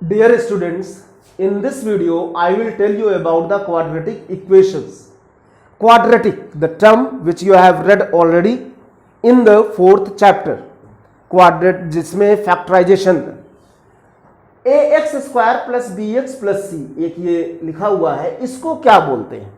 Dear students, in this video I will tell you about the quadratic equations. Quadratic, the term which you have read already in the 4th chapter. Quadratic जिसमें factorisation ax square plus B X plus C एक ये लिखा हुआ है, इसको क्या बोलते हैं?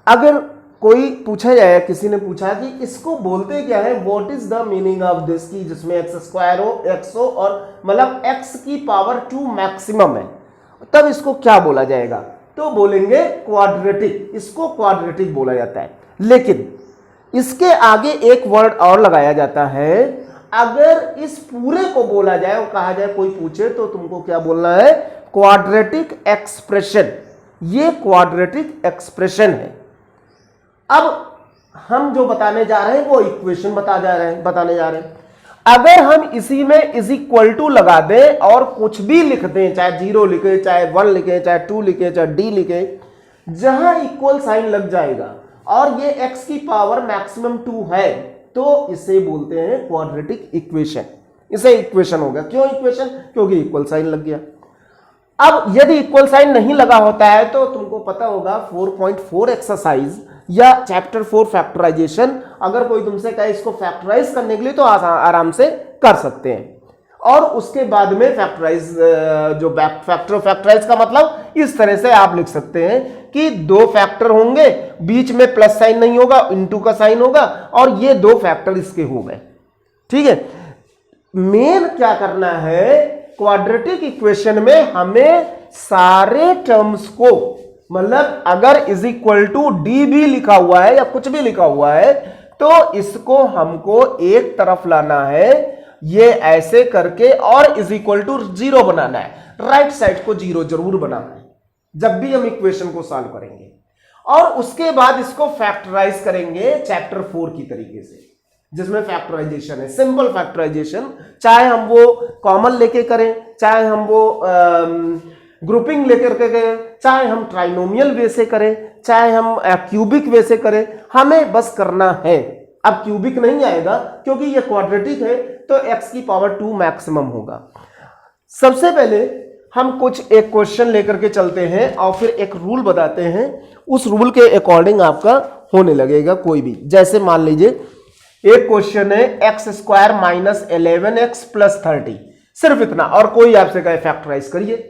अगर कोई पूछा जाए, किसी ने पूछा कि इसको बोलते क्या है, what is the meaning of this, की जिसमें एक्स स्क्वायर हो, एक्स हो और मतलब एक्स की पावर 2 मैक्सिमम है, तब इसको क्या बोला जाएगा? तो बोलेंगे क्वाड्रेटिक। इसको क्वाड्रेटिक बोला जाता है। लेकिन इसके आगे एक वर्ड और लगाया जाता है। अगर इस पूरे को बोला जाए और कहा जाए, कोई पूछे तो तुमको क्या बोलना है? Quadratic expression. ये क्वाड्रेटिक एक्सप्रेशन है। अब हम जो बताने जा रहे हैं वो इक्वेशन बताने जा रहे हैं। अगर हम इसी में इज इक्वल टू लगा दें और कुछ भी लिख दें, चाहे 0 लिखे, चाहे 1 लिखे, चाहे 2 लिखे, चाहे d लिखे, जहां इक्वल साइन लग जाएगा और ये x की पावर मैक्सिमम 2 है, तो इसे बोलते हैं क्वाड्रेटिक इक्वेशन। इसे इक्वेशन हो गया। क्यों इक्वेशन? क्योंकि इक्वल साइन लग गया। अब यदि इक्वल साइन नहीं लगा होता है तो तुमको पता होगा 4.4 एक्सरसाइज या चैप्टर 4 फैक्टराइजेशन, अगर कोई तुमसे कहे इसको फैक्टराइज करने के लिए तो आराम से कर सकते हैं। और उसके बाद में फैक्टराइज, जो फैक्टराइज का मतलब इस तरह से आप लिख सकते हैं कि 2 फैक्टर होंगे, बीच में प्लस साइन नहीं होगा, इनटू का साइन होगा और ये 2 फैक्टर इसके हो गए। ठीक है। मेन क्या करना है, क्वाड्रेटिक इक्वेशन में हमें सारे टर्म्स को, मतलब अगर इज इक्वल टू डी भी लिखा हुआ है या कुछ भी लिखा हुआ है, तो इसको हमको एक तरफ लाना है, ये ऐसे करके, और इज इक्वल टू 0 बनाना है। राइट साइड को 0 जरूर बनाना है जब भी हम इक्वेशन को सॉल्व करेंगे। और उसके बाद इसको फैक्टराइज करेंगे चैप्टर 4 की तरीके से, जिसमें फैक्टराइजेशन है, सिंपल फैक्टराइजेशन। चाहे हम वो कॉमन लेके करें, चाहे हम वो ग्रुपिंग लेकर के करें, चाहे हम ट्राइनोमियल वे से करें, चाहे हम क्यूबिक वे से करें, हमें बस करना है। अब क्यूबिक नहीं आएगा क्योंकि ये क्वाड्रेटिक है, तो x की पावर 2 मैक्सिमम होगा। सबसे पहले हम कुछ एक क्वेश्चन लेकर के चलते हैं और फिर एक रूल बताते हैं। उस रूल के अकॉर्डिंग आपका होने लगेगा कोई भी। जैसे मान लीजिए एक क्वेश्चन है x square minus 11x plus 30, सिर्फ इतना, और कोई आपसे कहे फैक्टराइज करिए,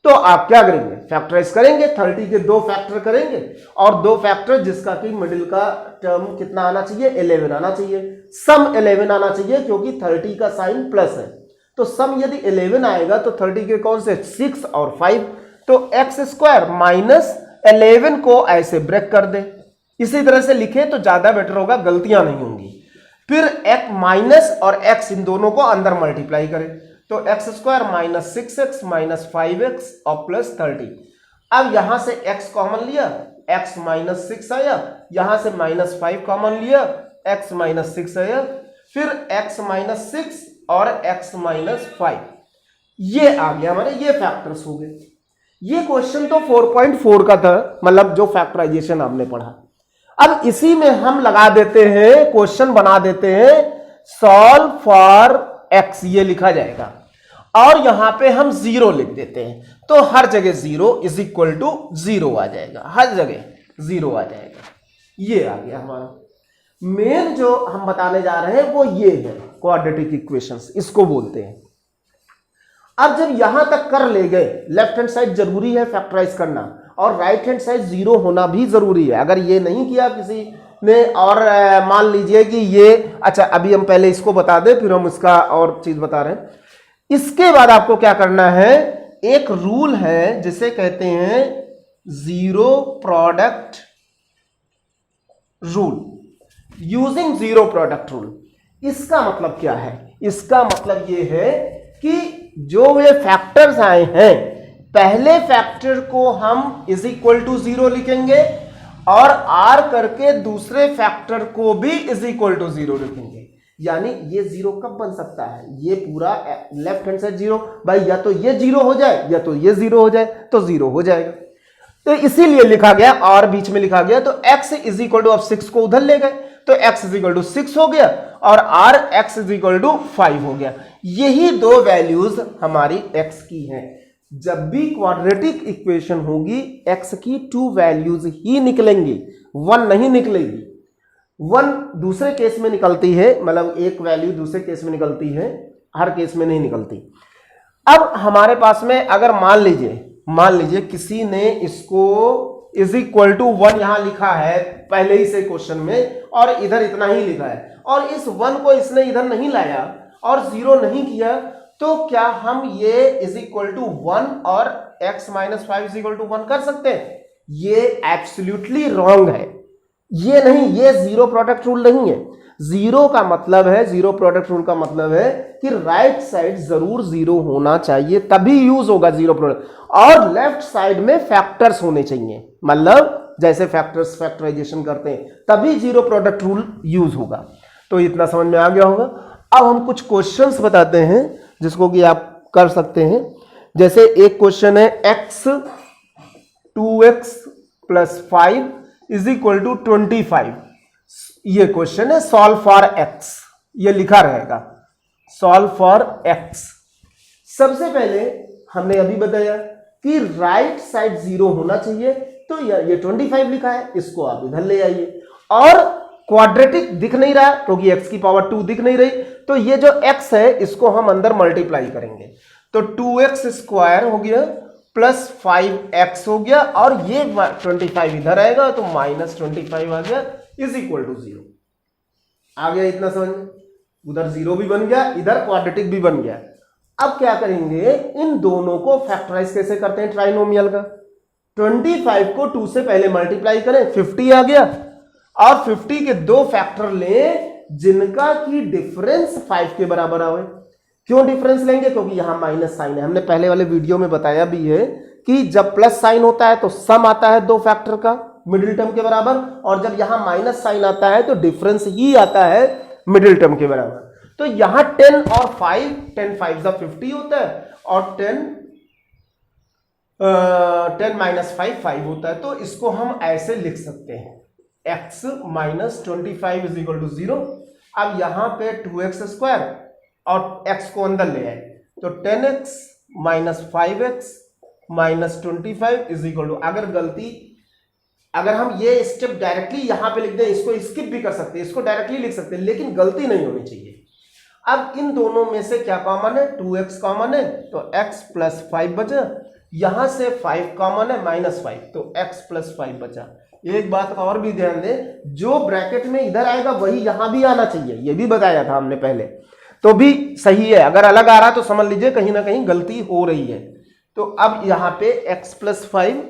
तो आप क्या करेंगे? फैक्टराइज करेंगे, 30 के 2 फैक्टर करेंगे और 2 फैक्टर जिसका कि मिडिल का टर्म कितना आना चाहिए? 11 आना चाहिए। सम 11 आना चाहिए क्योंकि 30 का साइन प्लस है, तो सम यदि 11 आएगा तो 30 के कौन से? 6 और 5, तो एक्स स्क्वायर माइनस 11 को ऐसे ब्रेक कर दे। इसी तरह से लिखे तो ज्यादा बेटर होगा, गलतियां नहीं होंगी। फिर x माइनस और x इन दोनों को अंदर मल्टीप्लाई करें, तो x square minus 6x minus 5x और प्लस 30। अब यहां से x कॉमन लिया, x माइनस 6 आया, यहां से माइनस 5 कॉमन लिया, x माइनस 6 आया, फिर x माइनस 6 और x माइनस 5, ये आ गया हमारे, ये फैक्टर्स हो गए। ये क्वेश्चन तो 4.4 का था, मतलब जो फैक्टराइजेशन आपने पढ़ा। अब इसी में हम लगा देते हैं, क्वेश्चन बना देते हैं, सॉल्व फॉर x, ये लिखा जाएगा और यहां पे हम 0 लिख देते हैं, तो हर जगह 0 इज इक्वल टू 0 आ जाएगा, हर जगह 0 आ जाएगा। ये आ गया हमारा मेन जो हम बताने जा रहे हैं, वो ये है क्वाड्रेटिक इक्वेशंस, इसको बोलते हैं। अब जब यहां तक कर ले गए, लेफ्ट हैंड साइड जरूरी है फैक्टराइज करना और राइट हैंड साइड 0 होना भी जरूरी है। अगर ये नहीं किया किसी ने, और मान लीजिए कि ये, अच्छा अभी हम पहले इसको बता दें फिर हम इसका और चीज बता रहे हैं। इसके बाद आपको क्या करना है, एक रूल है जिसे कहते हैं 0 product rule, using 0 product rule. इसका मतलब क्या है? इसका मतलब ये है कि जो ये फैक्टर्स आए हैं, पहले फैक्टर को हम इज इक्वल टू 0 लिखेंगे और r करके दूसरे फैक्टर को भी इज इक्वल टू 0 लिखेंगे। यानी ये 0 कब बन सकता है? ये पूरा लेफ्ट हैंड साइड 0, भाई या तो ये 0 हो जाए या तो ये 0 हो जाए, तो 0 हो जाएगा। तो इसीलिए लिखा गया और बीच में लिखा गया, तो x इज इक्वल टू, अब 6 को उधर ले गए तो x इज इक्वल टू 6 हो गया और r x is equal to 5 हो गया। यही दो वैल्यूज हमारी x की हैं। जब भी क्वाड्रेटिक इक्वेशन होगी x की 2 वैल्यूज ही निकलेंगी, 1 नहीं निकलेगी। 1 दूसरे केस में निकलती है, मतलब एक वैल्यू दूसरे केस में निकलती है, हर केस में नहीं निकलती। अब हमारे पास में अगर मान लीजिए किसी ने इसको इज इक्वल टू 1 यहां लिखा है पहले ही से क्वेश्चन में और इधर इतना ही लिखा है और इस 1 को इसने इधर नहीं लाया और 0 नहीं किया, तो क्या हम ये इज इक्वल टू 1 और x minus 5 is equal to 1 कर सकते हैं? ये एब्सोल्युटली रॉन्ग है। ये नहीं, ये जीरो प्रोडक्ट रूल नहीं है। जीरो का मतलब है, जीरो प्रोडक्ट रूल का मतलब है कि राइट साइड जरूर जीरो होना चाहिए, तभी यूज होगा जीरो प्रोडक्ट, और लेफ्ट साइड में फैक्टर्स होने चाहिए, मतलब जैसे फैक्टर्स फैक्टराइजेशन करते हैं तभी जीरो प्रोडक्ट रूल यूज होगा। तो इतना समझ में आ गया होगा। अब हम कुछ क्वेश्चंस बताते हैं जिसको कि आप कर सकते हैं। जैसे एक क्वेश्चन है x 2x plus 5 is equal to 25। ये क्वेश्चन है सॉल्व फॉर x, ये लिखा रहेगा सॉल्व फॉर x। सबसे पहले हमने अभी बताया कि राइट साइड जीरो होना चाहिए, तो ये 25 लिखा है, इसको आप इधर ले आइए। और क्वाड्रेटिक दिख नहीं रहा क्योंकि x की पावर 2 दिख नहीं रही, तो ये जो x है इसको हम अंदर मल्टीप्लाई करेंगे, तो 2x स्क्वायर हो गया प्लस 5x हो गया और ये 25 इधर आएगा तो माइनस 25 आ गया इज इक्वल टू 0। आ गया इतना समझ में? उधर जीरो भी बन गया, इधर क्वाड्रेटिक भी बन गया। अब क्या करेंगे, इन दोनों को फैक्टराइज कैसे करते हैं ट्राइनोमियल का? 25 को 2 से पहले मल्टीप्लाई करें, 50 आ गया, और 50 के दो फैक्टर लें जिनका की डिफरेंस 5 के बराबर आवे। क्यों डिफरेंस लेंगे? क्योंकि यहां माइनस साइन है। हमने पहले वाले वीडियो में बताया भी है कि जब प्लस साइन होता है तो सम आता है दो फैक्टर का मिडिल टर्म के बराबर, और जब यहां माइनस साइन आता है तो डिफरेंस ही आता है मिडिल टर्म के बराबर। तो यहां 10 और 5, 10 5 जा 50 होता है और 10 माइनस 5 5 होता है। तो इसको हम ऐसे लिख सकते हैं x minus 25 is equal to 0। अब यहां पे 2x स्क्वायर और x को अंदर ले आए तो 10x minus 5x minus 25 is equal to, अगर हम ये स्टेप डायरेक्टली यहां पे लिख दें, इसको स्किप भी कर सकते हैं, इसको डायरेक्टली लिख सकते हैं, लेकिन गलती नहीं होनी चाहिए। अब इन दोनों में से क्या कॉमन है? 2x कॉमन है तो x प्लस 5 बचा, यहां से 5 कॉमन है माइनस 5 तो x प्लस 5 बचा। एक बात और भी ध्यान दें, जो ब्रैकेट में इधर आएगा वही यहां भी आना चाहिए, ये भी बताया था हमने पहले, तो भी सही है। अगर अलग आ रहा है तो समझ लीजिए कहीं ना कहीं गलती हो रही है। तो अब यहां पे x प्लस 5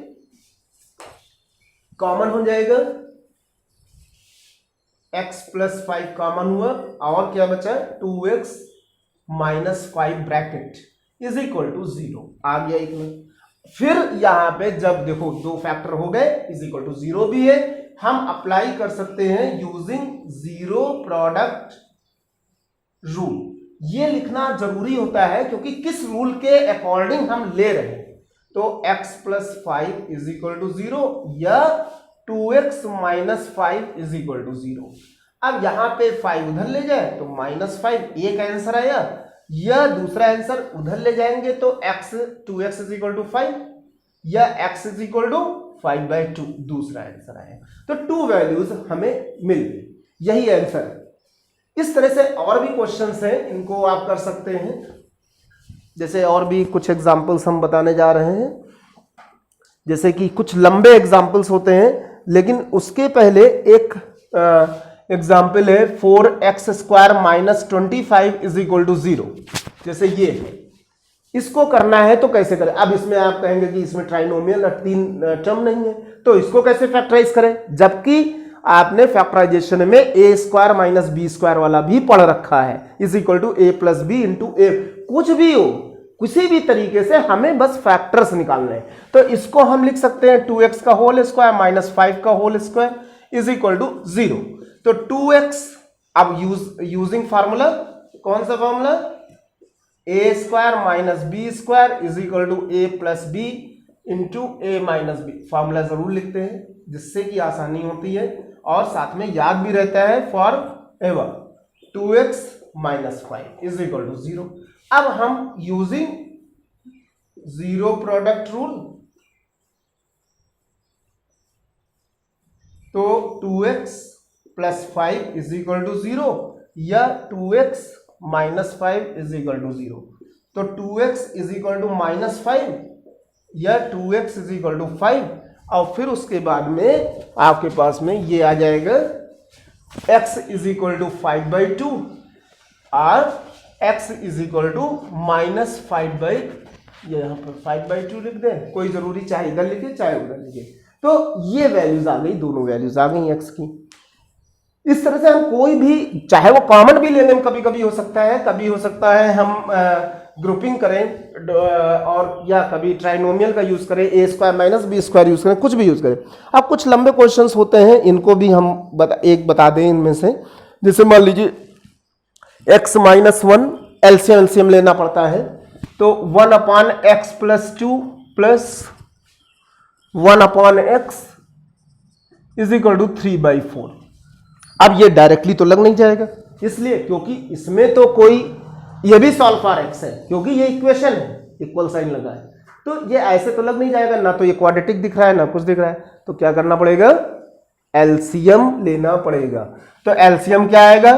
कॉमन हो जाएगा, x प्लस 5 कॉमन हुआ और क्या बचा? 2x minus 5 bracket is equal to 0 आ गया एक में। फिर यहां पे जब देखो दो फैक्टर हो गए इज इक्वल टू 0 भी है, हम अप्लाई कर सकते हैं यूजिंग जीरो प्रोडक्ट रूल। ये लिखना जरूरी होता है क्योंकि किस रूल के अकॉर्डिंग हम ले रहे हैं। तो x plus 5 is equal to 0 या 2x minus 5 is equal to 0। अब यहां पे 5 उधर ले जाए तो माइनस 5 एक आंसर आया, या दूसरा आंसर उधर ले जाएंगे तो x 2x is equal to 5 या x इज इक्वल टू 5/2 दूसरा आंसर आया। तो 2 वैल्यूज हमें मिल गई, यही आंसर है। इस तरह से और भी क्वेश्चंस हैं, इनको आप कर सकते हैं। जैसे और भी कुछ एग्जांपल्स हम बताने जा रहे हैं, जैसे कि कुछ लंबे एग्जांपल्स होते हैं, लेकिन उसके पहले एक एग्जाम्पल है 4x square minus 25 is equal to 0। जैसे ये है, इसको करना है तो कैसे करें? अब इसमें आप कहेंगे कि इसमें ट्राइनोमियल 3 टर्म नहीं है, तो इसको कैसे फैक्टराइज करें? जबकि आपने फैक्टराइजेशन में A square minus B square वाला भी पढ़ रखा है, is equal to A plus B into A. कुछ भी हो, किसी भी तरीके से हमें बस फैक्टर्स निकालने हैं। तो इसको हम लिख सकते हैं 2x का होल स्क्वायर माइनस 5 का whole square is equal to 0। तो 2x, अब यूजिंग फार्मूला, कौन सा formula? A square minus B square is equal to A plus B into A minus B. Formula जरूर लिखते हैं जिससे कि आसानी होती है। और साथ में याद भी रहता है forever 2x minus 5 is equal to 0। अब हम यूजिंग जीरो प्रोडक्ट रूल, तो 2x plus 5 is equal to 0 या 2x minus 5 is equal to 0। तो 2x is equal to minus 5 या 2x इज इक्वल टू 5, और फिर उसके बाद में आपके पास में ये आ जाएगा x इज इक्वल टू 5/2 और x is equal to minus 5/, ये यहाँ पर 5/2 लिख दें, कोई जरूरी चाहे इधर लिखे चाहे उधर लिखे। तो ये वैल्यूज आ गई, दोनों वैल्यूज आ गई x की। इस तरह से हम कोई भी, चाहे वो कॉमन भी लेने में कभी कभी हो सकता है, कभी हो सकता है हम ग्रुपिंग करें और या कभी ट्राइनोमियल का यूज करें, a square minus b square use करें, कुछ भी यूज करें। अब कुछ लंबे क्वेश्चंस होते हैं, इनको भी हम बता दें इनमें से। जैसे मान लीजिए x माइनस 1 एलसीएम लेना पड़ता है, तो 1/x plus 2 plus 1/x is equal to 3/4। अब ये डायरेक्टली तो लग नहीं जाएगा, इसलिए क्योंकि इसमें तो कोई, ये भी सॉल्व फॉर x है क्योंकि ये इक्वेशन है, इक्वल साइन लगा है, तो ये ऐसे तो लग नहीं जाएगा, ना तो ये क्वाड्रेटिक दिख रहा है ना कुछ दिख रहा है। तो क्या करना पड़ेगा, एलसीएम लेना पड़ेगा। तो एलसीएम क्या आएगा,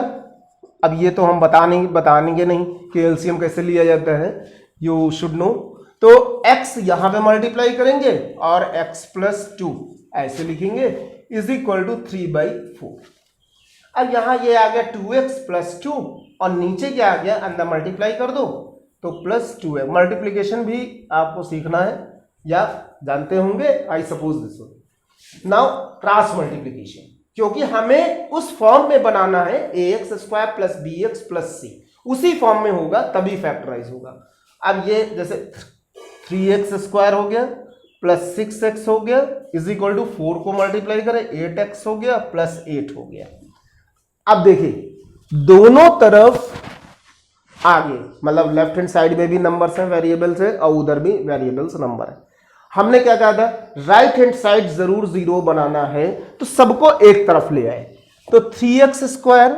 अब ये तो हम बताएंगे नहीं कि एलसीएम कैसे लिया जाता है, यू शुड नो। तो x यहां पे मल्टीप्लाई करेंगे और x प्लस 2 ऐसे लिखेंगे इज इक्वल टू 3/4। अब यहां ये आ गया 2x प्लस 2 और नीचे क्या आ गया, अंदर मल्टीप्लाई कर दो तो प्लस 2 है। मल्टीप्लीकेशन भी आपको सीखना है या जानते होंगे, I suppose this one. Now cross multiplication, क्योंकि हमें उस फॉर्म में बनाना है ax square plus bx plus c, उसी फॉर्म में होगा तभी फैक्टराइज होगा। अब ये जैसे 3x स्क्वायर हो गया प्लस 6x हो गया इज इक्वल टू 4 को मल्टीप्लाई करें 8x हो गया प्लस 8 हो गया। अब देखिए दोनों तरफ आगे, मतलब लेफ्ट हैंड साइड में भी नंबर्स हैं, वेरिएबल्स है, और उधर भी वेरिएबल्स नंबर है। हमने क्या कहा था, राइट हैंड साइड जरूर 0 बनाना है, तो सबको एक तरफ ले आए। तो 3x square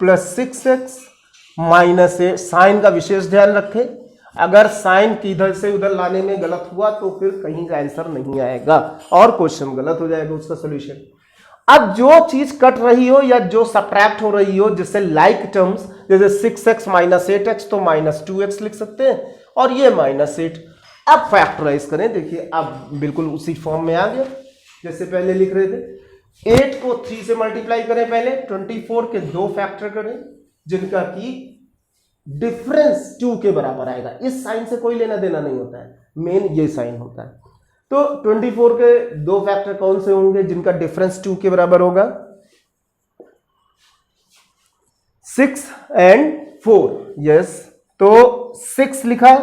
plus 6x minus 8, sign का विशेष ध्यान रखें, अगर साइन किधर से उधर लाने में गलत हुआ तो फिर कहीं का आंसर नहीं आएगा और क्वेश्चन गलत हो जाएगा उसका सोल्यूशन। अब जो चीज कट रही हो या जो सब्ट्रैक्ट हो रही हो, जैसे लाइक टर्म्स, जैसे 6x माइनस 8x तो माइनस 2x लिख सकते हैं और ये माइनस 8। अब फैक्टराइज करें, देखिए अब बिल्कुल उसी फॉर्म में आ गया जैसे पहले लिख रहे थे। 8 को 3 से मल्टीप्लाई करें पहले, 24 के 2 फैक्टर करें जिनका की डिफरेंस 2 के बराबर आएगा। इस साइन से कोई लेना देना नहीं होता है, मेन ये साइन होता है। तो 24 के 2 फैक्टर कौन से होंगे जिनका डिफरेंस 2 के बराबर होगा, 6 and 4। यस, तो 6 लिखा,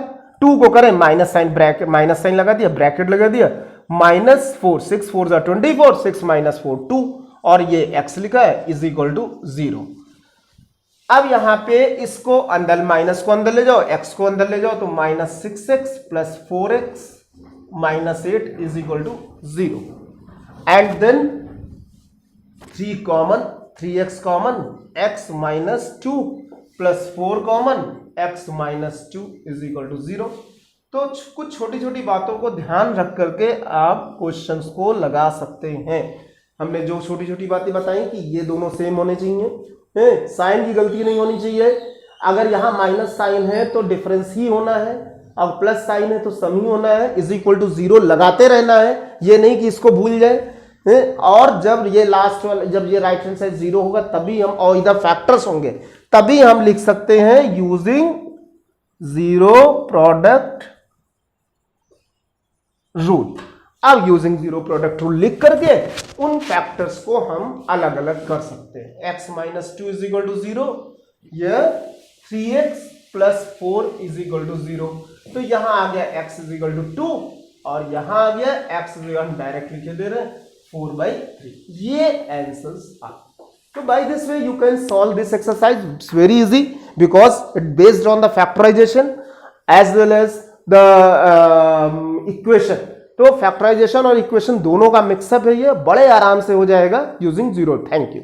2 को करें minus sign, bracket minus sign लगा दिया, ब्रैकेट लगा दिया, माइनस 4, 6 4 जा 24, 6 माइनस 4 2, और ये x लिखा है इज इक्वल टू 0। अब यहां पे इसको अंदर, माइनस को अंदर ले जाओ, x को अंदर ले जाओ, तो minus 6x plus 4x minus 8 is equal to 0। And then 3 common, 3x common, x minus 2 plus 4 common, x minus 2 is equal to 0। तो कुछ छोटी छोटी बातों को ध्यान रख करके आप क्वेश्चंस को लगा सकते हैं। हमने जो छोटी छोटी बातें बताई कि ये दोनों सेम होने चाहिए, साइन की गलती नहीं होनी चाहिए, अगर यहाँ माइनस साइन है तो डिफरेंस ही होना है, अब प्लस साइन है तो सम ही होना है, इज इक्वल टू 0 लगाते रहना है, ये नहीं कि इसको भूल जाए। और जब ये लास्ट वाला, जब ये राइट हैंड साइड 0 होगा तभी हम, और इधर फैक्टर्स होंगे तभी हम लिख सकते हैं यूजिंग जीरो प्रोडक्ट रूल। अब यूजिंग जीरो प्रोडक्ट रूल लिख करके उन फैक्टर्स को हम अलग अलग कर सकते हैं। x minus 2 is equal to 0 या 3x plus 4 is equal to 0। तो यहां आ गया x इज इक्वल टू 2 और यहां आ गया x इज इक्वल, डायरेक्ट लिखे दे रहे हैं 4/3। ये आंसर्स आ। So by this way you can solve this exercise. It's very easy because it based on the factorization as well as the equation. तो factorisation और इक्वेशन दोनों का मिक्सअप है, ये बड़े आराम से हो जाएगा यूजिंग जीरो। Thank you.